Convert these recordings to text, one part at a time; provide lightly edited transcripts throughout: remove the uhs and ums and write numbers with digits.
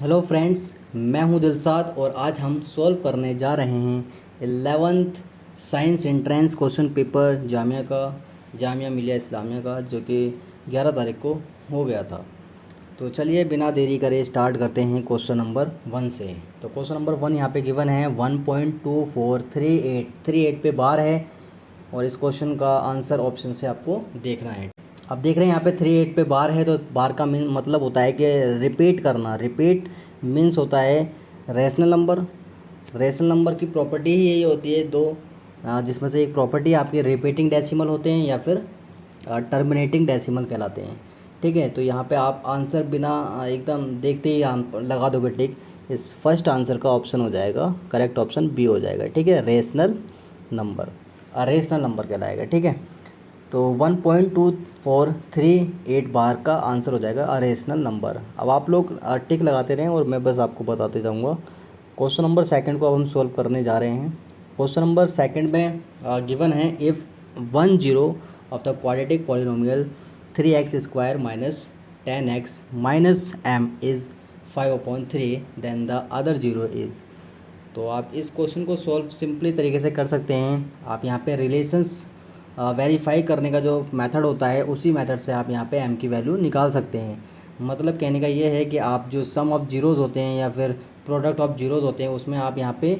Hello friends, मैं हूं दिलसाद और आज हम सॉल्व करने जा रहे हैं 11th science entrance question paper Jamia Millia Islamia का, जो कि 11 तारीख को हो गया था। तो चलिए बिना देरी करे स्टार्ट करते हैं क्वेश्चन नंबर 1 से। तो क्वेश्चन नंबर 1 यहाँ पे गिवन है 1.2438 पे बार है और इस क्वेश्चन का आंसर ऑप्शन से आपको देखना है। अब देख रहे हैं यहाँ पे 38 पे बार है, तो बार का मीन मतलब होता है कि रिपीट करना। रिपीट मीन्स होता है रैशनल नंबर। रैशनल नंबर की प्रॉपर्टी ही यही होती है दो, जिसमें से एक प्रॉपर्टी आपके रिपीटिंग डेसिमल होते हैं या फिर टर्मिनेटिंग डेसिमल कहलाते हैं। ठीक है, तो यहाँ पे आप आंसर बिना एकदम देखते ही लगा दोगे टिक। इस फर्स्ट आंसर का ऑप्शन हो जाएगा, करेक्ट ऑप्शन बी हो जाएगा। ठीक है, रेशनल नंबर, रेशनल नंबर कहलाएगा। ठीक है, तो 1.2438 बार का आंसर हो जाएगा अरेशनल नंबर। अब आप लोग टिक लगाते रहें और मैं बस आपको बताते जाऊंगा। क्वेश्चन नंबर सेकंड को अब हम सॉल्व करने जा रहे हैं। क्वेश्चन नंबर सेकंड में गिवन है if 10 of the quadratic polynomial 3x² minus 10x minus m is 5/3 then the other 0 is. तो आप इस क्वेश्चन को सॉल्व सिंपली तरीके से कर सकते हैं। आप यहाँ पे रिलेशंस वेरीफाई करने का जो मेथड होता है उसी मेथड से आप यहाँ पे m की वैल्यू निकाल सकते हैं। मतलब कहने का ये है कि आप जो सम ऑफ जीरोज़ होते हैं या फिर प्रोडक्ट ऑफ जीरोज़ होते हैं उसमें आप यहाँ पे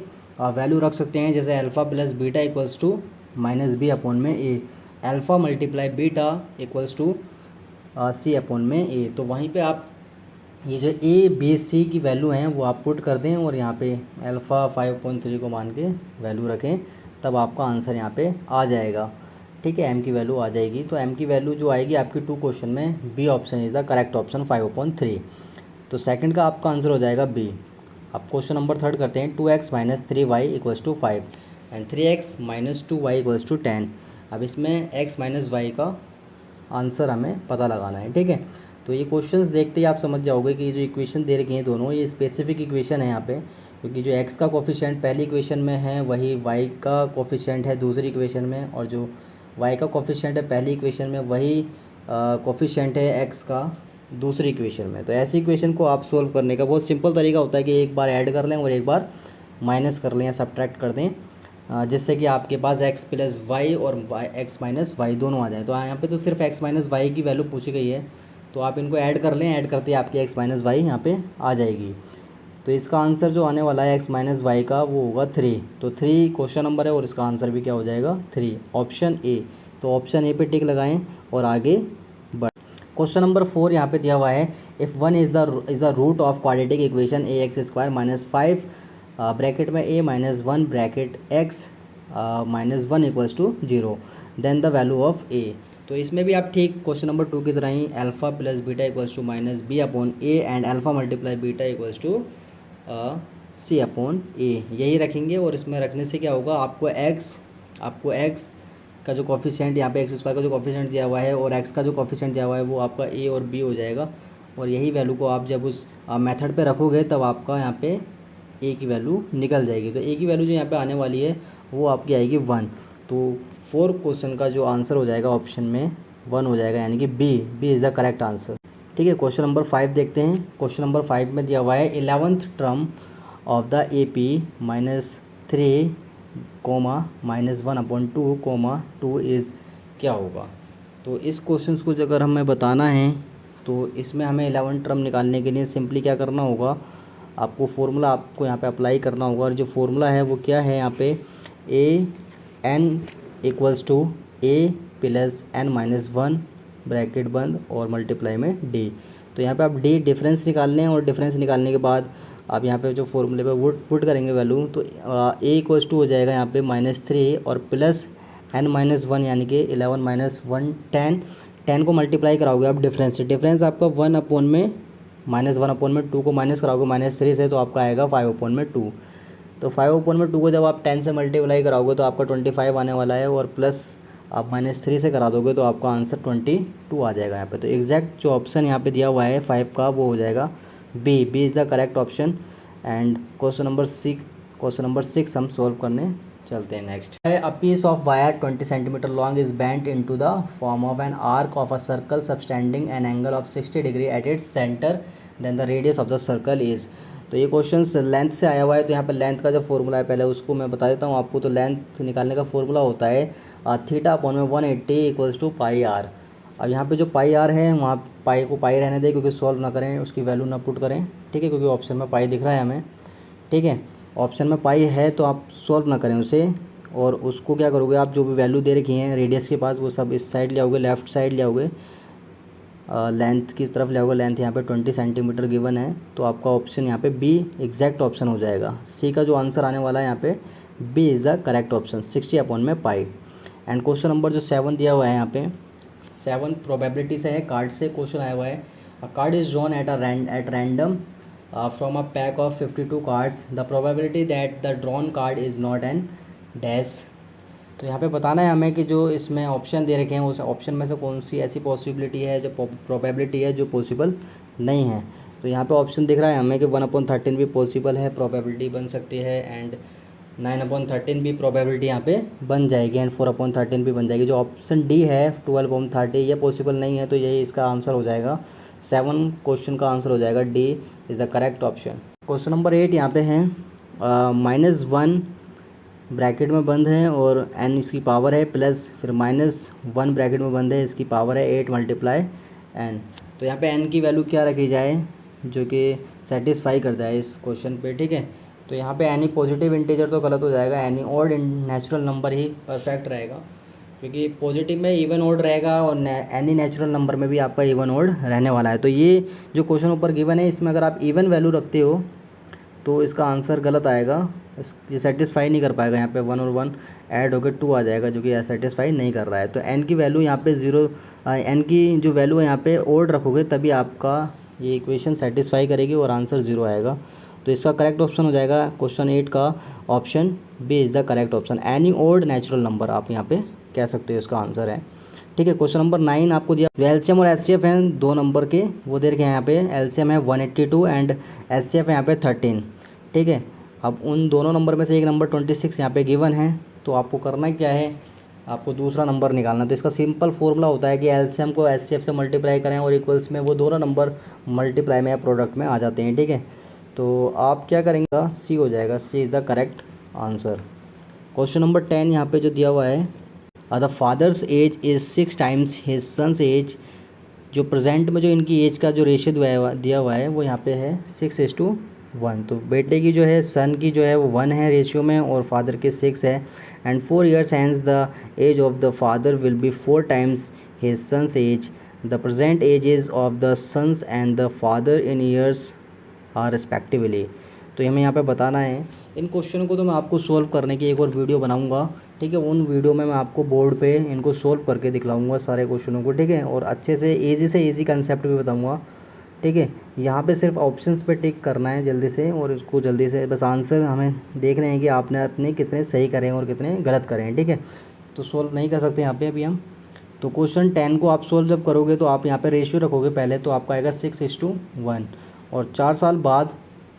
वैल्यू रख सकते हैं। जैसे alpha plus beta equals to minus B upon में A, alpha multiply beta equals to C upon में ए। तो वहीं पे आप ये जो ए बी सी की वैल्यू हैं वो आप पुट कर दें और यहाँ पे अल्फ़ा 5/3 को मान के वैल्यू रखें, तब आपका आंसर यहाँ पे आ जाएगा। ठीक है, एम की वैल्यू आ जाएगी। तो एम की वैल्यू जो आएगी आपकी 2 क्वेश्चन में B option is the correct option 5/3। तो सेकंड का आपका आंसर हो जाएगा बी। अब क्वेश्चन नंबर थर्ड करते हैं 2x minus 3y equals to 5 and 3x minus 2y equals to 10। अब इसमें x माइनस वाई का आंसर हमें पता लगाना है। ठीक है, तो ये क्वेश्चंस देखते ही आप समझ जाओगे कि ये जो इक्वेशन दे रखी हैं दोनों, ये स्पेसिफिक इक्वेशन है यहाँ पे, क्योंकि जो x का कोफिशिएंट पहली इक्वेशन में है वही y का कोफिशिएंट है दूसरी इक्वेशन में, और जो y का कोफिशिएंट है पहली इक्वेशन में वही कोफिशिएंट है x का दूसरी इक्वेशन में। तो ऐसी इक्वेशन को आप सोल्व करने का बहुत सिंपल तरीका होता है कि एक बार ऐड कर लें और एक बार माइनस कर लें या सब्ट्रैक्ट कर दें, जिससे कि आपके पास x प्लस वाई और x माइनस वाई दोनों आ जाए। तो यहाँ पे तो सिर्फ x माइनस वाई की वैल्यू पूछी गई है, तो आप इनको ऐड कर लें। ऐड करते ही आपकी x माइनस वाई यहाँ पे आ जाएगी। तो इसका आंसर जो आने वाला है x माइनस वाई का वो होगा 3। तो 3 क्वेश्चन नंबर है और इसका आंसर भी क्या हो जाएगा 3, ऑप्शन ए। तो ऑप्शन ए पे टिक लगाएं और आगे बढ़। क्वेश्चन नंबर 4 यहाँ पे दिया हुआ है if 1 is the root of quadratic equation ax² minus 5 bracket में a minus 1 bracket x minus 1 equals to 0 then the value of a। तो इसमें भी आप ठीक क्वेश्चन नंबर 2 की तरह ही alpha plus beta equals to minus B upon A and alpha multiply beta equals to C upon A यही रखेंगे। और इसमें रखने से क्या होगा, आपको x का जो कॉफिशिएंट यहाँ पे x² का जो कॉफिशिएंट दिया हुआ है और x का जो कॉफिशिएंट दिया हुआ है वो आपका a और b हो जाएगा। और यही वैल्यू को आप जब उस मेथड पे रखोगे तब आपका यहाँ पे a की वैल्यू निकल जाएगी। तो a की वैल्यू जो यहाँ पे आने वाली है वो आपकी आएगी 1। तो 4 क्वेश्चन का जो आंसर हो जाएगा ऑप्शन में 1 हो जाएगा, यानी कि B is the correct answer. ठीक है, क्वेश्चन नंबर 5 देखते हैं। क्वेश्चन नंबर 5 में दिया हुआ है 11th term of the A P minus 3 comma minus 1/2 comma 2 is क्या होगा। तो इस क्वेश्चन को अगर हमें बताना है तो इसमें हमें 11 टर्म निकालने के लिए सिंपली क्या करना होगा, आपको फार्मूला आपको यहाँ पे अप्लाई करना होगा। और जो फार्मूला है वो क्या है यहाँ पे, A N equals to A plus N minus 1 bracket बंद और मल्टीप्लाई में डी। तो यहाँ पे आप डी डिफरेंस निकाल लें और डिफरेंस निकालने के बाद आप यहाँ पे जो फॉर्मूले पे पुट करेंगे वैल्यू, तो ए इक्वल्स टू हो जाएगा यहाँ पे -3 और प्लस एन माइनस 1 यानी कि 11 माइनस 1 10 को मल्टीप्लाई कराओगे आप डिफरेंस से। डिफरेंस आपका 1 अपॉन में -1/2 को माइनस कराओगे -3 से, तो आपका आएगा 5/2। तो 5/2 को जब आप 10 से मल्टीप्लाई कराओगे तो आपका 25 आने वाला है, और प्लस आप -3 से करा दोगे तो आपका आंसर 22 आ जाएगा यहाँ पे। तो एग्जैक्ट जो ऑप्शन यहाँ पे दिया हुआ है 5 का वो हो जाएगा B is the correct option. And question number 6 हम सॉल्व करने चलते हैं। नेक्स्ट है a piece of wire 20 centimetre long is bent into the form of an arc of a circle subtending an angle of 60 degree at its centre then the radius of the circle is. तो ये question length से आया हुआ है, तो यहाँ पे length का जो फॉर्मूला है पहले उसको मैं बता देता हूँ आपको। तो लेंथ निकालने का फॉर्मूला होता है थीटा अपॉन में 180 इक्वल्स टू पाई आर। अब यहाँ पे जो पाई आर है वहाँ पाई को पाई रहने दें, क्योंकि सॉल्व ना करें, उसकी वैल्यू ना पुट करें, ठीक है, क्योंकि ऑप्शन में पाई दिख रहा है हमें, ठीक है। ऑप्शन में पाई है तो आप सॉल्व ना करें उसे, और उसको क्या करोगे आप, जो भी वैल्यू दे रखी है रेडियस के पास वो सब इस साइड ले आओगे, लेफ़्ट साइड ले आओगे, लेंथ की तरफ ले आओगे। लेंथ यहाँ पे 20 सेंटीमीटर गिवन है, तो आपका ऑप्शन यहाँ पे बी एग्जैक्ट ऑप्शन हो जाएगा। सी का जो आंसर आने वाला है यहाँ पे B is the correct option, 60 upon में पाई। एंड क्वेश्चन नंबर जो 7 दिया हुआ है यहाँ पे, 7 प्रोबेबिलिटी से है, कार्ड से क्वेश्चन आया हुआ है। अ card is drawn at random from a pack of 52 cards, the probability that the drawn card is not an dash. तो यहाँ पे बताना है हमें कि जो इसमें ऑप्शन दे रखे हैं उस ऑप्शन में से कौन सी ऐसी पॉसिबिलिटी है, जो प्रोबेबिलिटी है जो पॉसिबल नहीं है। तो यहाँ पे ऑप्शन दिख रहा है हमें कि 1/13 भी पॉसिबल है, प्रोबेबिलिटी बन सकती है, एंड 9/13 भी प्रोबेबिलिटी यहाँ पे बन जाएगी, एंड 4/13 भी बन जाएगी। जो ऑप्शन डी है 12/30 ये पॉसिबल नहीं है, तो यही इसका आंसर हो जाएगा। 7 क्वेश्चन का आंसर हो जाएगा D is the correct option. Question number 8 यहाँ पे है -1 ब्रैकेट में बंद है और n इसकी पावर है, प्लस फिर -1 ब्रैकेट में बंद है, इसकी पावर है 8 मल्टीप्लाई n। तो यहाँ पे n की वैल्यू क्या रखी जाए जो कि सेटिस्फाई कर जाए इस क्वेश्चन पे, ठीक है। तो यहाँ पे एनी पॉजिटिव इंटीजर तो गलत हो जाएगा, एनी ऑड नेचुरल नंबर ही परफेक्ट रहेगा, क्योंकि पॉजिटिव में इवन ऑड रहेगा और एनी नेचुरल नंबर में भी आपका इवन ऑड रहने वाला है। तो ये जो क्वेश्चन ऊपर गिवन है इसमें अगर आप इवन वैल्यू रखते हो तो इसका आंसर गलत आएगा, ये सेटिस्फाई नहीं कर पाएगा। यहाँ पे 1 और 1 ऐड होकर 2 आ जाएगा, जो कि सेटिस्फाई नहीं कर रहा है। तो n की वैल्यू यहाँ पे 0, n की जो वैल्यू है यहाँ पे ओड रखोगे तभी आपका ये इक्वेशन सेटिस्फाई करेगी और आंसर 0 आएगा। तो इसका करेक्ट ऑप्शन हो जाएगा क्वेश्चन 8 का option B is the correct option. Any odd natural number आप यहाँ पे कह सकते हो इसका आंसर है, ठीक है। क्वेश्चन नंबर 9 आपको दिया, जो एलसीएम और एचसीएफ हैं 2 नंबर के, वो दे रखे हैं यहाँ पे। एलसीएम है 182 एंड एचसीएफ है यहाँ पे 13, ठीक है। अब उन दोनों नंबर में से एक नंबर 26 यहाँ पे गिवन है, तो आपको करना क्या है, आपको दूसरा नंबर निकालना। तो इसका सिंपल फॉर्मूला होता है कि एलसीएम को एचसीएफ से मल्टीप्लाई करें और इक्वल्स में वो दोनों नंबर मल्टीप्लाई में या प्रोडक्ट में आ जाते हैं, ठीक है। तो आप क्या करेंगे, सी हो जाएगा, C is the correct answer. Question number 10 यहाँ पे जो दिया हुआ है, the father's age is 6 times his sons age. जो प्रेजेंट में जो इनकी एज का जो रेशियो दिया हुआ है वो यहाँ पे है 6:1। तो बेटे की जो है, सन की जो है वो 1 है रेशियो में और फादर के 6 है। And 4 years hence the age of the father will be 4 times his sons age. The present ages of the sons and the father in years are respectively. तो हमें यहाँ पे बताना है। इन क्वेश्चनों को तो मैं आपको सोल्व करने की एक और वीडियो बनाऊंगा, ठीक है। उन वीडियो में मैं आपको बोर्ड पे इनको सोल्व करके दिखलाऊंगा सारे क्वेश्चनों को, ठीक है, और अच्छे से ईजी कंसेप्ट भी बताऊंगा, ठीक है। यहाँ पे सिर्फ ऑप्शंस पे टिक करना है जल्दी से, और इसको जल्दी से बस आंसर हमें देख रहे हैं कि आपने अपने कितने सही करें और कितने गलत करें, ठीक है। तो सोल्व नहीं कर सकते यहाँ पे अभी हम। तो क्वेश्चन 10 को आप सोल्व जब करोगे तो आप यहाँ पे रेशियो रखोगे पहले, तो आपका आएगा 6:1, और 4 साल बाद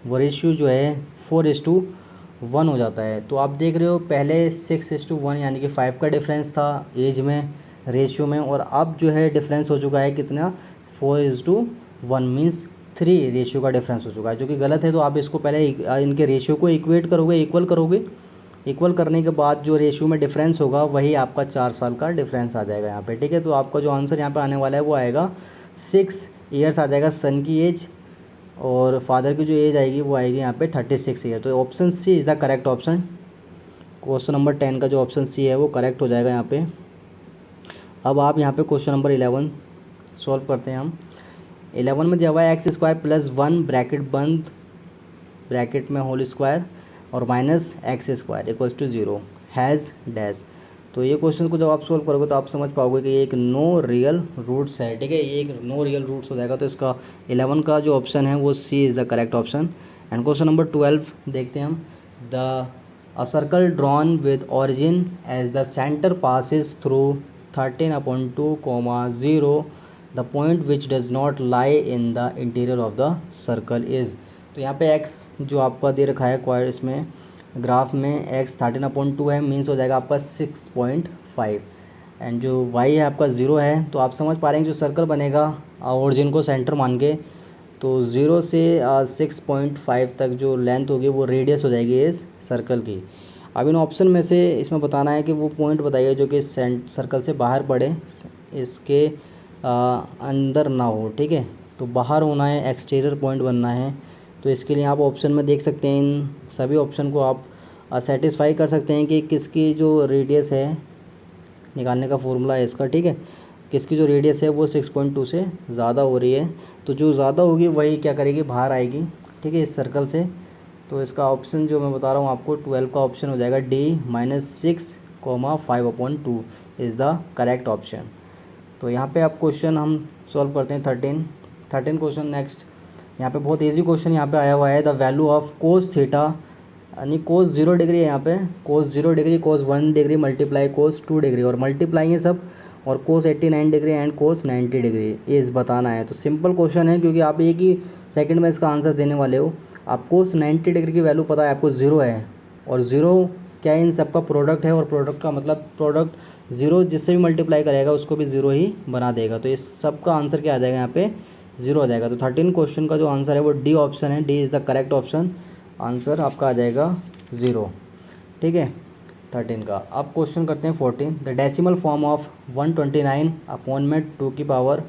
वो रेशियो जो है 4:1 हो जाता है। तो आप देख रहे हो पहले 6:1 यानी कि 5 का डिफरेंस था एज में, रेशियो में, और अब जो है डिफरेंस हो चुका है कितना, 4:1 मीन्स 3 रेशियो का डिफरेंस हो चुका है, जो कि गलत है। तो आप इसको पहले इनके रेशियो को इक्वेट करोगे, इक्वल करोगे। इक्वल करने के बाद जो रेशियो में डिफरेंस होगा वही आपका 4 साल का डिफरेंस आ जाएगा यहाँ पे, ठीक है। तो आपका जो आंसर यहाँ पे आने वाला है वो आएगा 6 ईयर्स आ जाएगा सन की एज, और फादर की जो एज आएगी वो आएगी यहाँ पे 36 ईयर। तो option C is the correct option. Question number 10 का जो ऑप्शन सी है वो करेक्ट हो जाएगा यहाँ पे। अब आप यहाँ पे क्वेश्चन नंबर 11 सॉल्व करते हैं हम। 11 में दिया हुआ है x² + 1 ब्रैकेट बंद, ब्रैकेट में होल स्क्वायर, और -x² = 0 हैज़ डैश। तो ये क्वेश्चन को जब आप सोल्व करोगे तो आप समझ पाओगे कि ये एक नो रियल रूट्स है, ठीक है। ये एक नो रियल रूट्स हो जाएगा। तो इसका 11 का जो ऑप्शन है वो C is the correct option. And question number 12 देखते हैं हम। A circle drawn with origin as the centre passes through 13/2, 0 the point which does not lie in the interior of the circle is. तो यहाँ पे x जो आपका दे रखा है क्वायर इसमें ग्राफ में, x 13/2 है, मीन्स हो जाएगा आपका 6.5, एंड जो y है आपका 0 है। तो आप समझ पा रहे हैं जो सर्कल बनेगा ओरिजिन को सेंटर मान के, तो 0 से 6.5 तक जो लेंथ होगी वो रेडियस हो जाएगी इस सर्कल की। अब इन ऑप्शन में से इसमें बताना है कि वो पॉइंट बताइए जो कि सर्कल से बाहर पड़े, इसके अंदर ना हो, ठीक है। तो बाहर होना है, एक्सटीरियर पॉइंट बनना है। तो इसके लिए आप ऑप्शन में देख सकते हैं, इन सभी ऑप्शन को आप सेटिस्फाई कर सकते हैं कि किसकी जो रेडियस है, निकालने का फॉर्मूला है इसका, ठीक है। किसकी जो रेडियस है वो 6.2 से ज़्यादा हो रही है, तो जो ज़्यादा होगी वही क्या करेगी, बाहर आएगी, ठीक है, इस सर्कल से। तो इसका ऑप्शन जो मैं बता रहा हूँ आपको 12 का ऑप्शन हो जाएगा D -6,5/2 is the correct option. तो यहाँ पे आप क्वेश्चन हम सॉल्व करते हैं 13 क्वेश्चन। नेक्स्ट यहाँ पे बहुत इजी क्वेश्चन यहाँ पे आया हुआ है, the value of cos theta, यानी कोस 0 डिग्री है यहाँ पे, कोस 0 डिग्री, कोस 1 डिग्री मल्टीप्लाई कोस 2 डिग्री, और मल्टीप्लाई है सब, और कोस 89 डिग्री एंड कोस 90 डिग्री इस बताना है। तो सिंपल क्वेश्चन है, क्योंकि आप एक ही सेकंड में इसका आंसर देने वाले हो। आप कोस 90 डिग्री की वैल्यू पता है आपको 0 है, और 0 क्या है, इन सबका प्रोडक्ट है, और प्रोडक्ट का मतलब प्रोडक्ट 0 जिससे भी मल्टीप्लाई करेगा उसको भी 0 ही बना देगा। तो इस सब का आंसर क्या आ जाएगा, यहाँ पे 0 आ जाएगा। तो 13 क्वेश्चन का जो आंसर है वो D ऑप्शन है, D is the correct option, answer आपका आ जाएगा 0, ठीक है, 13 का। अब क्वेश्चन करते हैं 14, द डेसिमल फॉर्म ऑफ 129/2 की पावर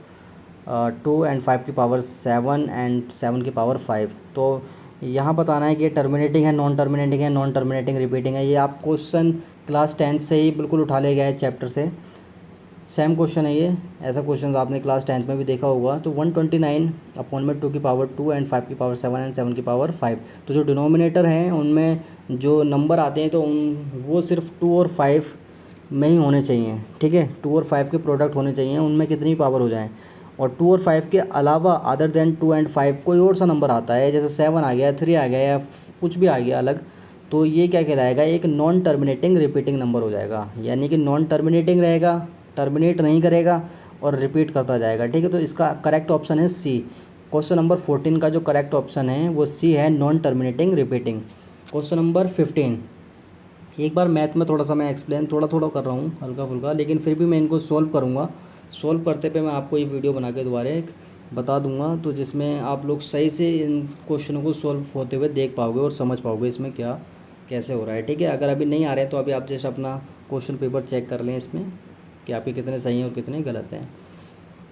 2 एंड 5 की पावर 7 एंड 7 की पावर 5। तो यहाँ बताना है कि ये टर्मिनेटिंग है, नॉन टर्मिनेटिंग है, नॉन टर्मिनेटिंग रिपीटिंग है। ये आप क्वेश्चन क्लास 10 से ही बिल्कुल उठा ले गया है चैप्टर से, सेम क्वेश्चन है ये, ऐसा क्वेश्चन आपने क्लास 10th में भी देखा होगा। तो 129/2 की पावर 2 एंड 5 की पावर 7 एंड 7 की पावर 5। तो जो डिनोमिनेटर हैं उनमें जो नंबर आते हैं तो वो सिर्फ 2 और 5 में ही होने चाहिए, ठीक है। 2 और 5 के प्रोडक्ट होने चाहिए, उनमें कितनी पावर हो जाए। और 2 और 5 के अलावा अदर देन 2 एंड 5 कोई और सा नंबर आता है, जैसे 7 आ गया, 3 आ गया, या कुछ भी आ गया अलग, तो ये क्या कहलाएगा, एक नॉन टर्मिनेटिंग रिपीटिंग नंबर हो जाएगा। यानी कि नॉन टर्मिनेटिंग रहेगा, टर्मिनेट नहीं करेगा और रिपीट करता जाएगा, ठीक है। तो इसका करेक्ट ऑप्शन है C। क्वेश्चन नंबर 14 का जो करेक्ट ऑप्शन है वो C है, non terminating repeating. Question number 15, एक बार मैथ में थोड़ा सा मैं एक्सप्लेन थोड़ा थोड़ा कर रहा हूँ, हल्का फुल्का, लेकिन फिर भी मैं इनको सोल्व करूँगा। सोल्व करते पे मैं आपको ये वीडियो बना के दोबारा एक बता दूंगा, तो जिसमें आप लोग सही से इन क्वेश्चनों को सोल्व होते हुए देख पाओगे और समझ पाओगे इसमें क्या कैसे हो रहा है, ठीक है। अगर अभी नहीं आ रहे हैं तो अभी आप जैसे अपना क्वेश्चन पेपर चेक कर लें इसमें कि आपके कितने सही हैं और कितने गलत हैं।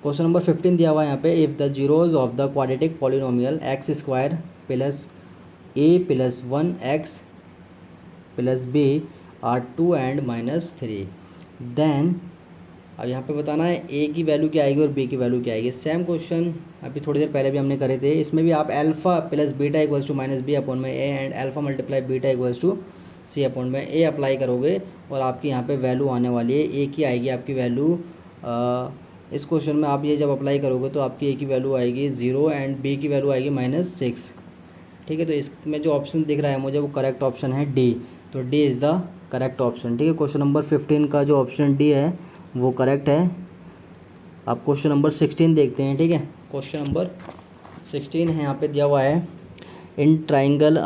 क्वेश्चन नंबर 15 दिया हुआ है यहाँ पे, if the zeros of the quadratic polynomial x² plus a plus 1x plus b are 2 and -3, then अब यहाँ पे बताना है a की वैल्यू क्या आएगी और b की वैल्यू क्या आएगी। सेम क्वेश्चन अभी थोड़ी देर पहले भी हमने करे थे, इसमें भी आप alpha plus beta equals to -b/a and alpha multiply beta equals to c/a apply करोगे और आपकी यहाँ पे वैल्यू आने वाली है a की आएगी आपकी वैल्यू। इस क्वेश्चन में आप ये जब अप्लाई करोगे तो आपकी a की वैल्यू आएगी 0 एंड b की वैल्यू आएगी -6, ठीक है। तो इसमें जो ऑप्शन दिख रहा है मुझे वो करेक्ट ऑप्शन है D। तो D is the correct option, ठीक है। क्वेश्चन नंबर 15 का जो ऑप्शन D है वो करेक्ट है। अब क्वेश्चन नंबर 16 देखते हैं, ठीक है। क्वेश्चन नंबर 16 है, यहाँ पे दिया हुआ है, in triangle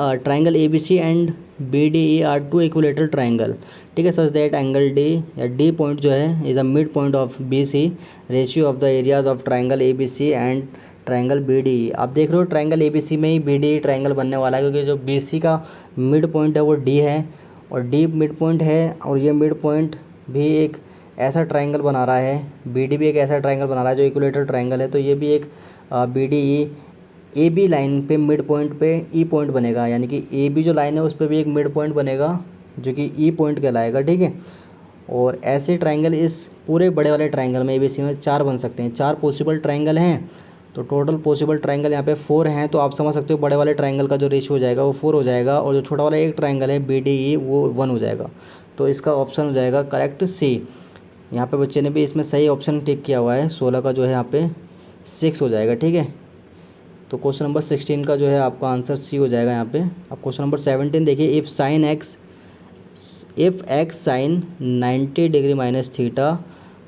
ABC and BDE are 2 equilateral triangle, ठीक है, सच दैट एंगल D या D पॉइंट जो है is a mid point of BC, ratio of the areas of triangle ABC and triangle BDE। आप देख रहे हो ट्राइंगल ABC में ही BDE ट्राइंगल बनने वाला है, क्योंकि जो BC का मिड पॉइंट है वो D है और D मिड पॉइंट है, और ये मिड पॉइंट भी एक ऐसा ट्राइंगल बना रहा है, BD भी एक ऐसा ट्राइंगल बना रहा है जो इक्विलेटरल ट्राइंगल है। तो ये भी एक BDE AB लाइन पे मिड पॉइंट पे E पॉइंट बनेगा, यानी कि AB जो लाइन है उस पर भी एक मिड पॉइंट बनेगा जो कि E पॉइंट कहलाएगा, ठीक है। और ऐसे ट्राइंगल इस पूरे बड़े वाले ट्राइंगल में ABC में 4 बन सकते हैं, 4 पॉसिबल ट्राइंगल हैं। तो टोटल पॉसिबल ट्राइंगल यहाँ पे 4 हैं, तो आप समझ सकते हो बड़े वाले ट्राइंगल का जो रेशियो हो जाएगा वो 4 हो जाएगा, और जो छोटा वाला एक ट्राइंगल है BDE वो 1 हो जाएगा। तो इसका ऑप्शन हो जाएगा करेक्ट C। यहाँ पे बच्चे ने भी इसमें सही ऑप्शन टिक किया हुआ है, 16 का जो है यहाँ पे 6 हो जाएगा, ठीक है। तो क्वेश्चन नंबर 16 का जो है आपका आंसर C हो जाएगा यहाँ पे। अब क्वेश्चन नंबर 17 देखिए, if x sine 90 degree minus theta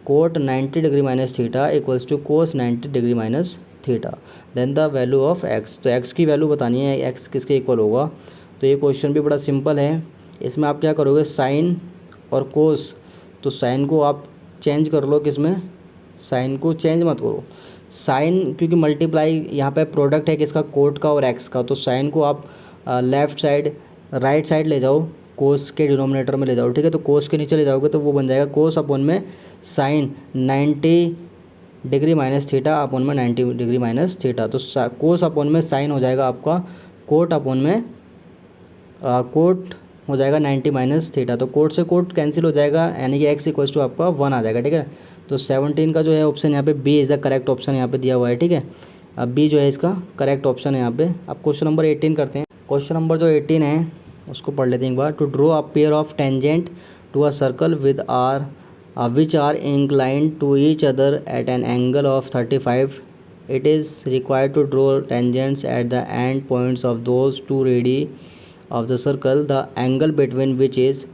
cot 90 degree minus theta equals to cos 90 degree minus theta, then the value of x। तो x की वैल्यू बतानी है, x किसके इक्वल होगा। तो ये क्वेश्चन भी बड़ा सिंपल है। इसमें आप क्या करोगे, साइन और कोस, तो साइन को आप चेंज कर लो, किस में, साइन को चेंज मत करो, साइन क्योंकि मल्टीप्लाई यहाँ पे प्रोडक्ट है किसका, कोट का और एक्स का, तो साइन को आप लेफ़्ट साइड राइट साइड ले जाओ, कोस के डिनोमिनेटर में ले जाओ, ठीक है। तो कोस के नीचे ले जाओगे तो वो बन जाएगा कोस अपॉन में sine 90 degree minus theta upon में 90 डिग्री माइनस थीटा। तो कोस अपॉन में साइन हो जाएगा आपका कोट अपॉन में कोट हो जाएगा 90 माइनस थीटा। तो कोट से कोट कैंसिल हो जाएगा, यानी कि एक्स इक्वल्स टू आपका 1 आ जाएगा, ठीक है। तो 17 का जो है ऑप्शन यहाँ पे B is the correct option यहाँ पे दिया हुआ है, ठीक है। अब बी जो है इसका करेक्ट ऑप्शन है यहाँ पे। अब क्वेश्चन नंबर 18 करते हैं। क्वेश्चन नंबर जो 18 है उसको पढ़ लेते हैं एक बार। To draw a pair of tangent to a circle with R which are inclined to each other at an angle of 35, it is required to draw tangents at the end points of those two radii of the circle, the angle between which is.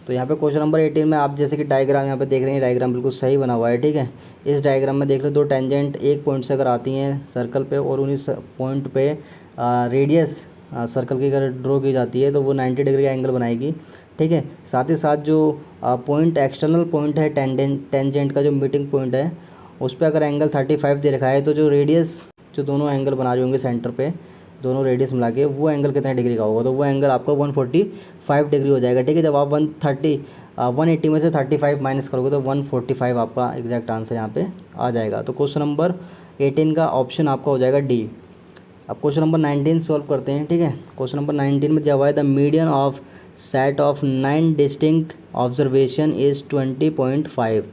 तो यहाँ पे question number 18 में आप जैसे कि diagram यहाँ पे देख रहे हैं, डायग्राम बिल्कुल सही बना हुआ है, ठीक है। इस डायग्राम में देख लो, दो टेंजेंट एक पॉइंट से अगर आती हैं सर्कल पे और उन्हीं पॉइंट पे रेडियस सर्कल की अगर ड्रॉ की जाती है तो वो 90 डिग्री का एंगल बनाएगी, ठीक है। साथ ही साथ जो पॉइंट एक्सटर्नल पॉइंट है टेंजेंट का जो मीटिंग पॉइंट है उस पर अगर एंगल 35 दे रखा है तो जो रेडियस जो दोनों एंगल बना रहे होंगे सेंटर पे, दोनों रेडियस मिला के वो एंगल कितने डिग्री का होगा, तो वो एंगल आपका 145 डिग्री हो जाएगा, ठीक है। जब आप 180 में से 35 माइनस करोगे तो 145 आपका एग्जैक्ट आंसर यहाँ पे आ जाएगा। तो क्वेश्चन नंबर 18 का ऑप्शन आपका हो जाएगा डी। अब क्वेश्चन नंबर 19 सॉल्व करते हैं, ठीक है। क्वेश्चन नंबर 19 में दिया हुआ है the median of set of 9 distinct observation is 20.5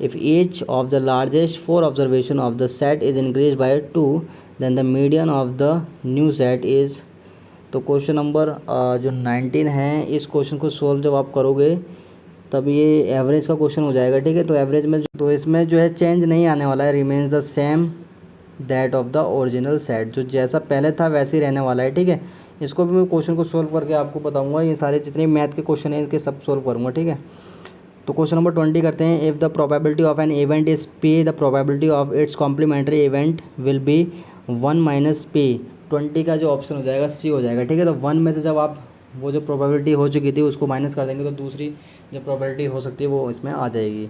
if each of the largest 4 observation of the set is increased by 2 then the median of the new set is। तो question number जो 19 है इस question को solve जब आप करोगे तब ये एवरेज का क्वेश्चन हो जाएगा, ठीक है। तो एवरेज में तो इसमें जो है चेंज नहीं आने वाला है, remains the same that of the original set, जो जैसा पहले था वैसे ही रहने वाला है, ठीक है। इसको भी मैं क्वेश्चन को सोल्व करके आपको बताऊँगा, ये सारे जितने मैथ के क्वेश्चन हैं इसके सब सोल्व करूँगा, ठीक है। तो क्वेश्चन नंबर 20 करते हैं। If the probability of an event is P, the probability of its complementary event will be 1 minus P. 20 का जो ऑप्शन हो जाएगा सी हो जाएगा, ठीक है। तो 1 में से जब आप वो जो प्रोबेबिलिटी हो चुकी थी उसको माइनस कर देंगे तो दूसरी जो प्रोबेबिलिटी हो सकती है वो इसमें आ जाएगी,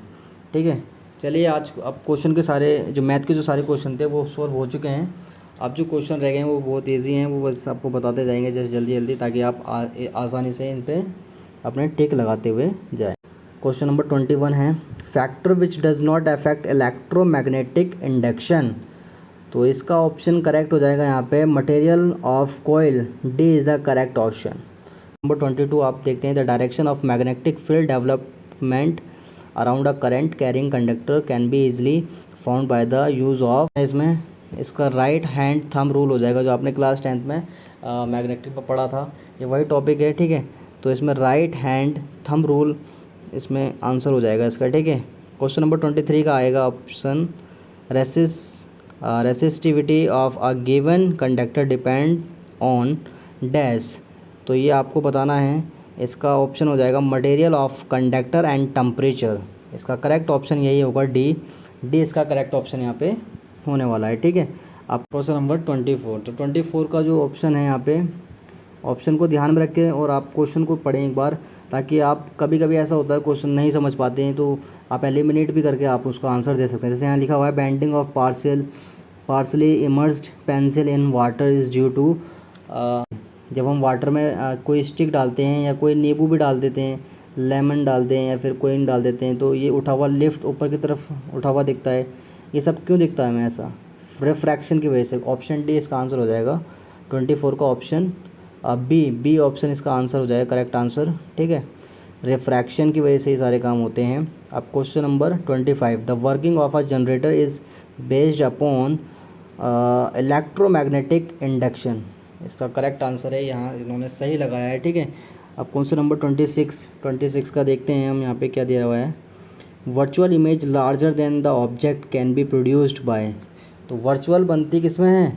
ठीक है। चलिए आज अब क्वेश्चन के सारे जो मैथ के जो सारे क्वेश्चन थे वो सॉल्व हो चुके हैं। अब जो क्वेश्चन रह गए हैं वो बहुत ईजी हैं, वो बस आपको बताते जाएंगे जैसे जल्दी जल्दी, ताकि आप आसानी से इन पर अपने टिक लगाते हुए जाए। क्वेश्चन नंबर 21 है factor which does not affect electromagnetic induction. तो इसका ऑप्शन करेक्ट हो जाएगा यहाँ पे material of coil, D is the correct option. Number 22 आप देखते हैं the direction of magnetic field development around a current carrying conductor can be easily found by the use of. इसमें इसका राइट हैंड थंब रूल हो जाएगा, जो आपने class 10th में मैग्नेटिक पर पढ़ा था, ये वही टॉपिक है, ठीक है। तो इसमें राइट हैंड थंब रूल इसमें आंसर हो जाएगा इसका, ठीक है। क्वेश्चन नंबर 23 का आएगा option resistivity of a given conductor depend on dash. तो ये आपको बताना है, इसका ऑप्शन हो जाएगा material of conductor and temperature. इसका करेक्ट ऑप्शन यही होगा डी इसका करेक्ट ऑप्शन यहाँ पे होने वाला है, ठीक है। अब क्वेश्चन नंबर 24। तो 24 का जो ऑप्शन है यहाँ पे, ऑप्शन को ध्यान में रखें और आप क्वेश्चन को पढ़ें एक बार, ताकि आप कभी कभी ऐसा होता है क्वेश्चन नहीं समझ पाते हैं तो आप एलिमिनेट भी करके आप उसका आंसर दे सकते हैं। जैसे यहाँ लिखा हुआ है bending of partially immersed pencil in water is due to. जब हम वाटर में कोई स्टिक डालते हैं या कोई नींबू भी डाल देते हैं, लेमन डालते हैं या फिर कोइन डाल देते हैं, तो ये उठा हुआ लिफ्ट ऊपर की तरफ उठा हुआ दिखता है। ये सब क्यों दिखता है हमें ऐसा? रिफ्रैक्शन की वजह से। ऑप्शन डी इसका आंसर हो जाएगा 24 का ऑप्शन बी ऑप्शन इसका आंसर हो जाएगा करेक्ट आंसर, ठीक है। रिफ्रैक्शन की वजह से ये सारे काम होते हैं। अब question number 25 the working of a generator is based upon electromagnetic induction. इसका करेक्ट आंसर है, यहाँ इन्होंने सही लगाया है, ठीक है। अब क्वेश्चन नंबर 26 का देखते हैं हम, यहाँ पे क्या दिया हुआ है। Virtual image larger than the object can be produced by. तो वर्चुअल बनती किस में है?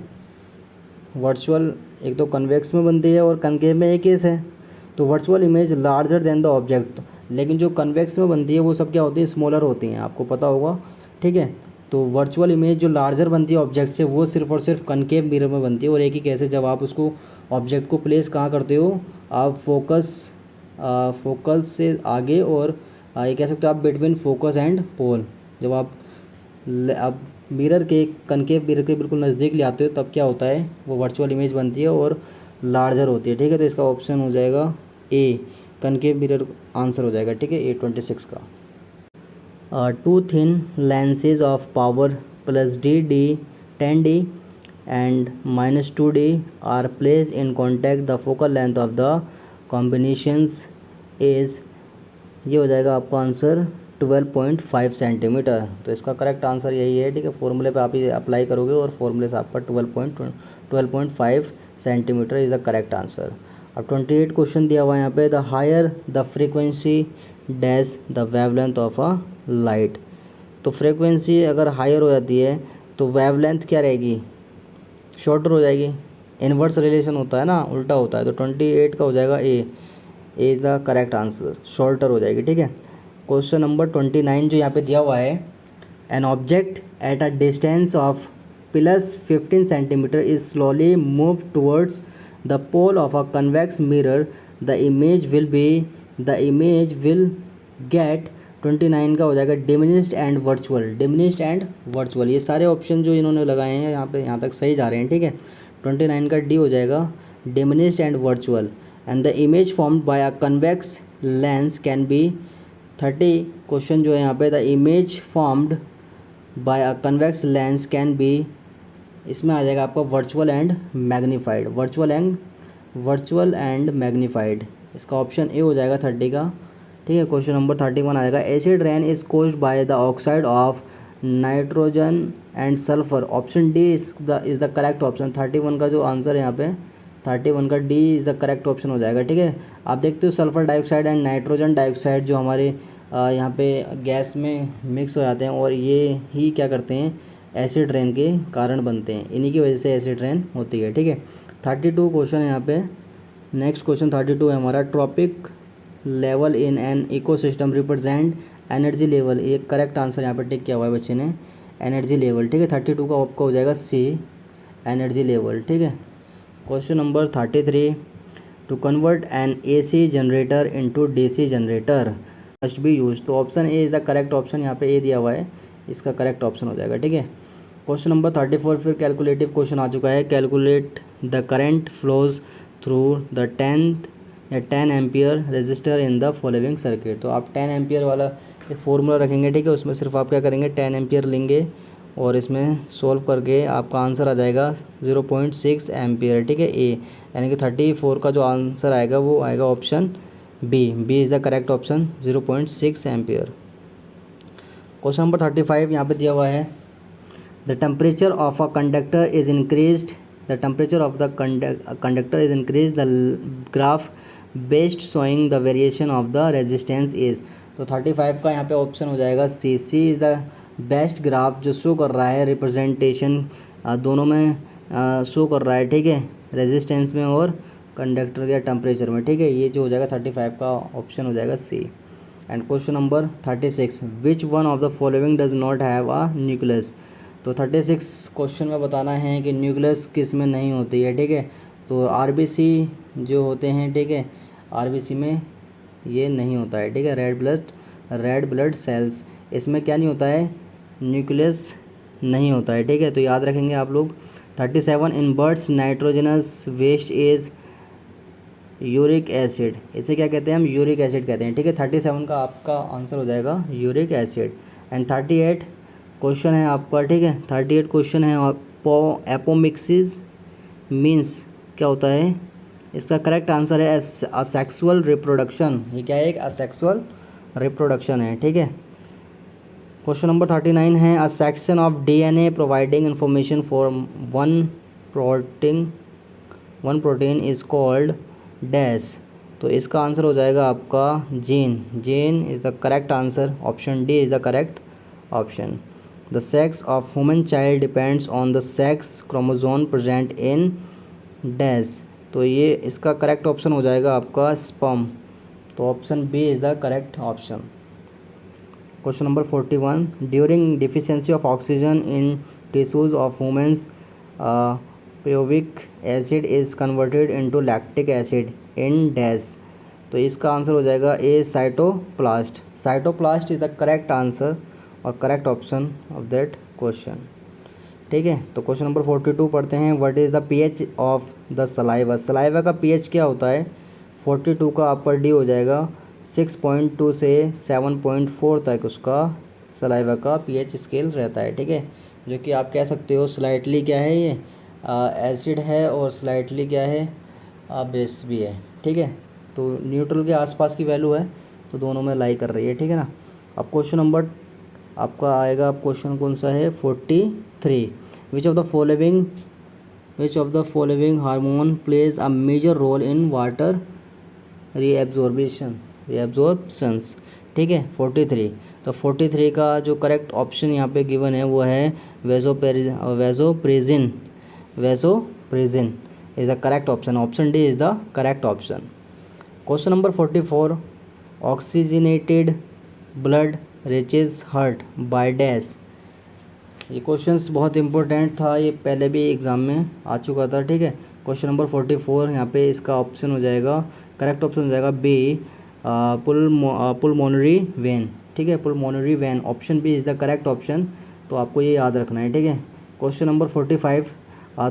वर्चुअल एक तो कन्वेक्स में बनती है और कनकेव में एक केस है। तो virtual image larger than the object, लेकिन जो कन्वेक्स में बनती है वो सब क्या होती है? स्मॉलर होती हैं, आपको पता होगा, ठीक है। तो वर्चुअल इमेज जो लार्जर बनती है ऑब्जेक्ट से वो सिर्फ और सिर्फ कनकेव मिरर में बनती है। और एक ही कैसे जब आप उसको ऑब्जेक्ट को प्लेस कहाँ करते हो, आप फोकस से आगे और ये कह सकते हो आप बिटवीन फोकस एंड पोल। जब आप मिरर के कनकेव मिरर के बिल्कुल नज़दीक ले आते हो तब क्या होता है, वो वर्चुअल इमेज बनती है और लार्जर होती है। ठीक है, तो इसका ऑप्शन हो जाएगा ए, कनकेव मिरर आंसर हो जाएगा। ठीक है, A26 का। Two thin lenses of power +D 10D and -2D are placed in contact. The focal length of the combinations is, ये हो जाएगा आपका आंसर 12.5 सेंटीमीटर। तो इसका करेक्ट आंसर यही है। ठीक है, फॉर्मूले पे आप ये अप्लाई करोगे और फॉर्मूले से आपका 12.5 centimetre is the correct answer. अब 28 क्वेश्चन दिया हुआ है यहाँ पे, the higher the frequency dash the wavelength of a light. तो फ्रीक्वेंसी अगर हायर हो जाती है तो वेवलेंथ क्या रहेगी, शॉर्टर हो जाएगी। इन्वर्स रिलेशन होता है ना, उल्टा होता है। तो 28 का हो जाएगा A is the correct answer, shorter हो जाएगी। ठीक है, क्वेश्चन नंबर 29 जो यहाँ पे दिया हुआ है, an object at a distance of +15 centimetre is slowly move towards the pole of a convex mirror, the image will get 29 का हो जाएगा diminished and virtual. Diminished and virtual, ये सारे ऑप्शन जो इन्होंने लगाए हैं यहाँ पे, यहाँ तक सही जा रहे हैं। ठीक है, 29 का डी हो जाएगा diminished and virtual. And the image formed by a convex lens can be 30 question जो है यहाँ पे, the image formed by a convex lens can be, इसमें आ जाएगा आपका virtual and magnified. Virtual and magnified, इसका ऑप्शन ए हो जाएगा 30 का। ठीक है, क्वेश्चन नंबर 31 आ जाएगा, acid rain is caused by the oxide of nitrogen and sulphur. Option D is the correct option. 31 का जो आंसर है यहाँ पे, 31 का D is the correct option हो जाएगा। ठीक है, आप देखते हो sulphur dioxide and nitrogen dioxide जो हमारे यहाँ पे गैस में मिक्स हो जाते हैं और ये ही क्या करते हैं, एसिड रेन के कारण बनते हैं, इन्हीं की वजह से एसिड रेन होती है। ठीक है, 32 क्वेश्चन है यहाँ पे। नेक्स्ट क्वेश्चन 32 है हमारा, trophic level in an ecosystem represent energy level. ये करेक्ट आंसर यहाँ पर टिक किया हुआ है बच्चे ने, एनर्जी लेवल। ठीक है, 32 का आपका हो जाएगा सी, एनर्जी लेवल। ठीक है, question number 33, to convert an AC generator into DC generator must be use. तो option A is the correct option, यहाँ पे ए दिया हुआ है, इसका करेक्ट ऑप्शन हो जाएगा। ठीक है, क्वेश्चन नंबर 34 फिर कैलकुलेटिव क्वेश्चन आ चुका है, calculate the current flows through the 10 ampere register in the following circuit. तो आप 10 एम्पियर वाला एक फार्मूला रखेंगे। ठीक है, उसमें सिर्फ आप क्या करेंगे, 10 एम्पियर लेंगे और इसमें सोल्व करके आपका आंसर आ जाएगा 0.6 एम्पियर। ठीक है, ए, यानी कि 34 का जो आंसर आएगा वो आएगा option B is the correct option, 0.6 ampere. Question number 35 यहाँ पे दिया हुआ है, the temperature of a conductor is increased, the temperature of the conductor is increase, the graph based showing the variation of the resistance is. तो 35 का यहाँ पे option हो जाएगा C is the best graph, जो शो कर रहा है रिप्रेजेंटेशन दोनों में शो कर रहा है। ठीक है, रेजिस्टेंस में और कंडक्टर के टेम्परेचर में। ठीक है, ये जो हो जाएगा 35 का ऑप्शन हो जाएगा C. And question number 36, which one of the following does not have a nucleus. तो 36 क्वेश्चन में बताना है कि न्यूक्लियस किस में नहीं होती है। ठीक है, तो RBC जो होते हैं, ठीक है, RBC में ये नहीं होता है। ठीक है, रेड ब्लड सेल्स, इसमें क्या नहीं होता है, न्यूक्लियस नहीं होता है। ठीक है, तो याद रखेंगे आप लोग। 37, in birds nitrogenous waste is uric acid, इसे क्या कहते हैं हम, यूरिक एसिड कहते हैं। ठीक है, 37 का आपका आंसर हो जाएगा यूरिक एसिड। एंड 38 क्वेश्चन है आपका। ठीक है, 38 क्वेश्चन है, एपोमिक्सिस मीन्स क्या होता है, इसका करेक्ट आंसर है असेक्सुअल रिप्रोडक्शन। ये क्या है, एक असेक्सुअल रिप्रोडक्शन है। ठीक है, क्वेश्चन नंबर 39 है, a section of DNA providing information for one protein is called dash. तो इसका आंसर हो जाएगा आपका gene is the correct answer, option D is the correct option. The sex of human child depends on the sex chromosome present in dash. तो ये इसका correct option हो जाएगा आपका स्पर्म, तो option B is the correct option. Question number 41, during deficiency of oxygen in tissues of women's pyruvic acid is converted into lactic acid in dash. तो इसका answer हो जाएगा A, cytoplast is the correct answer और correct option of that question. ठीक है। तो question number 42 पढ़ते हैं। What is the pH of the saliva. Saliva का पीएच क्या होता है। 42 का आपका डी हो जाएगा 6.2 से 7.4 तक उसका सलाइवा का पीएच स्केल रहता है, ठीक है। जो कि आप कह सकते हो स्लाइटली क्या है, ये एसिड है और स्लाइटली क्या है, बेस भी है, ठीक है। तो न्यूट्रल के आसपास की वैल्यू है, तो दोनों में लाई कर रही है, ठीक है ना। अब क्वेश्चन नंबर आपका आएगा, अब क्वेश्चन कौन सा है 43। Which of the following hormone plays a major role in water reabsorptions, ठीक है 43। तो 43 का जो करेक्ट ऑप्शन यहाँ पे गिवन है वो है vasopressin. Vasopressin is the correct option. Option D is the correct option. Question number 44। Oxygenated blood reaches heart by dash. ये क्वेश्चंस बहुत इंपॉर्टेंट था, ये पहले भी एग्ज़ाम में आ चुका था, ठीक है। क्वेश्चन नंबर 44 यहाँ पे इसका ऑप्शन हो जाएगा, करेक्ट ऑप्शन हो जाएगा बी, पुलमोनरी वेन, ठीक है। Pulmonary vein, option B is the correct option. तो आपको ये याद रखना है, ठीक है। Question number 45।